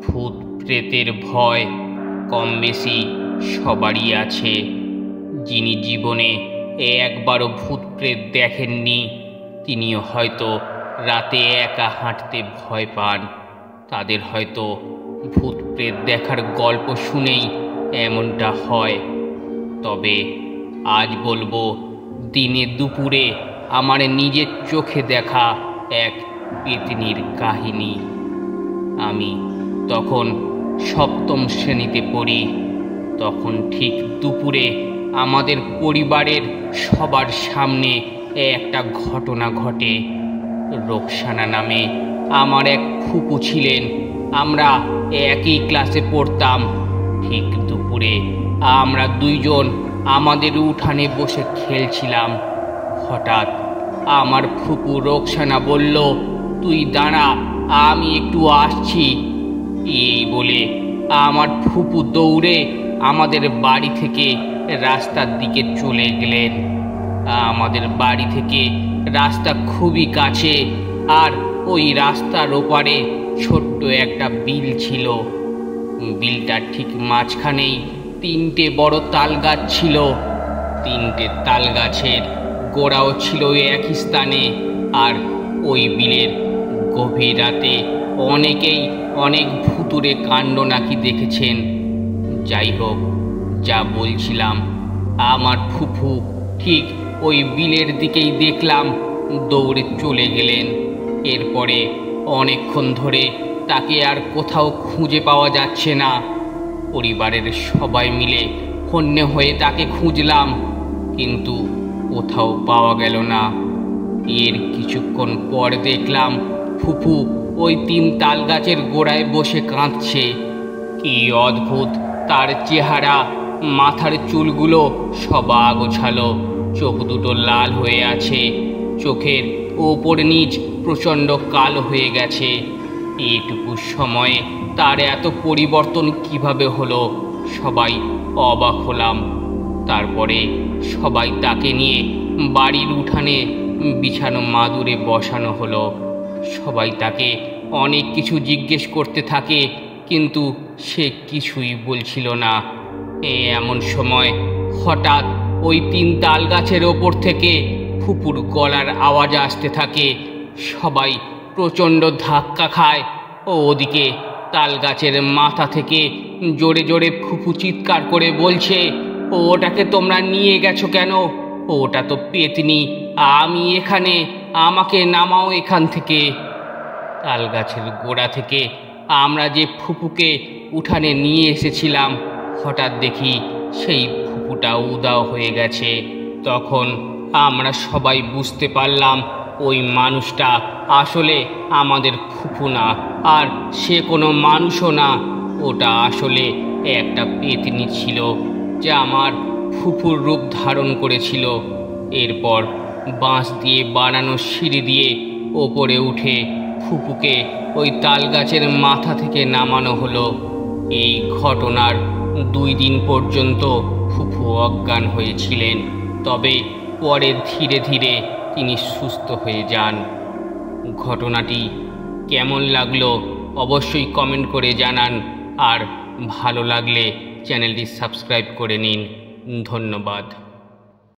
ভূত প্রেতের ভয় কম বেশি সবারই আছে। যিনি জীবনে একবারও ভূত প্রেত দেখেননি তিনিও হয়তো রাতে একা হাঁটতে ভয় পান। তাদের হয়তো ভূত প্রেত দেখার গল্প শুনেই এমনটা হয়। তবে আজ বলবো দিনে দুপুরে আমার নিজের চোখে দেখা এক পেতনির কাহিনী। আমি তখন সপ্তম শ্রেণীতে পড়ি। তখন ঠিক দুপুরে আমাদের পরিবারের সবার সামনে একটা ঘটনা ঘটে। রোকসানা নামে আমার এক ফুপু ছিলেন। আমরা একই ক্লাসে পড়তাম। ঠিক দুপুরে আমরা দুইজন আমাদের উঠানে বসে খেলছিলাম। হঠাৎ আমার ফুপু রোকসানা বলল, তুই দাঁড়া, আমি একটু আসছি। এই বলে আমার ফুপু দৌড়ে আমাদের বাড়ি থেকে রাস্তার দিকে চলে গেলেন। আমাদের বাড়ি থেকে রাস্তা খুবই কাছে, আর ওই রাস্তার ওপারে ছোট্ট একটা বিল ছিল। বিলটার ঠিক মাঝখানেই তিনটে বড় তাল গাছ ছিল। তিনটে তাল গাছের গোড়াও ছিল একই স্থানে। আর ওই বিলের গভীর রাতে অনেকেই অনেক ভুতুড়ে কাণ্ড নাকি দেখেছেন। যাই হোক, যা বলছিলাম, আমার ফুফু ঠিক ওই বিলের দিকেই দেখলাম দৌড়ে চলে গেলেন। এরপরে অনেকক্ষণ ধরে তাকে আর কোথাও খুঁজে পাওয়া যাচ্ছে না। পরিবারের সবাই মিলে হন্যে হয়ে তাকে খুঁজলাম, কিন্তু কোথাও পাওয়া গেল না। এর কিছুক্ষণ পর দেখলাম ফুফু ওই তিন তাল গাছের গোড়ায় বসে কাঁদছে। কি অদ্ভুত তার চেহারা! মাথার চুলগুলো সব আগোছালো, চোখ দুটো লাল হয়ে আছে, চোখের ওপর নিচ প্রচণ্ড কালো হয়ে গেছে। এইটুকু সময়ে তার এত পরিবর্তন কিভাবে হলো, সবাই অবাক হলাম। তারপরে সবাই তাকে নিয়ে বাড়ির উঠানে বিছানো মাদুরে বসানো হলো। সবাই তাকে অনেক কিছু জিজ্ঞেস করতে থাকে, কিন্তু সে কিছুই বলছিল না। এমন সময় হঠাৎ ওই তিন তাল গাছের ওপর থেকে ফুপুর গলার আওয়াজ আসতে থাকে। সবাই প্রচণ্ড ধাক্কা খায়। ওদিকে তাল গাছের মাথা থেকে জোরে জোরে ফুপু চিৎকার করে বলছে, ওটাকে তোমরা নিয়ে গেছো কেন? ওটা তো পেতনি, আমি এখানে, আমাকে নামাও এখান থেকে। তাল গাছের গোড়া থেকে আমরা যে ফুপুকে উঠানে নিয়ে এসেছিলাম, হঠাৎ দেখি সেই ফুপুটা উধাও হয়ে গেছে। তখন আমরা সবাই বুঝতে পারলাম ওই মানুষটা আসলে আমাদের ফুপু না, আর সে কোনো মানুষও না। ওটা আসলে একটা পেতনি ছিল, যা আমার ফুপুর রূপ ধারণ করেছিল। এরপর বাঁশ দিয়ে বানানো সিঁড়ি দিয়ে ওপরে উঠে ফুপুকে ওই তাল গাছের মাথা থেকে নামানো হলো। এই ঘটনার 2 দিন পর্যন্ত ফুপু অজ্ঞান হয়েছিলেন, তবে পরে ধীরে ধীরে তিনি সুস্থ হয়ে যান। ঘটনাটি কেমন লাগলো অবশ্যই কমেন্ট করে জানান, আর ভালো লাগলে চ্যানেলটি সাবস্ক্রাইব করে নিন। ধন্যবাদ।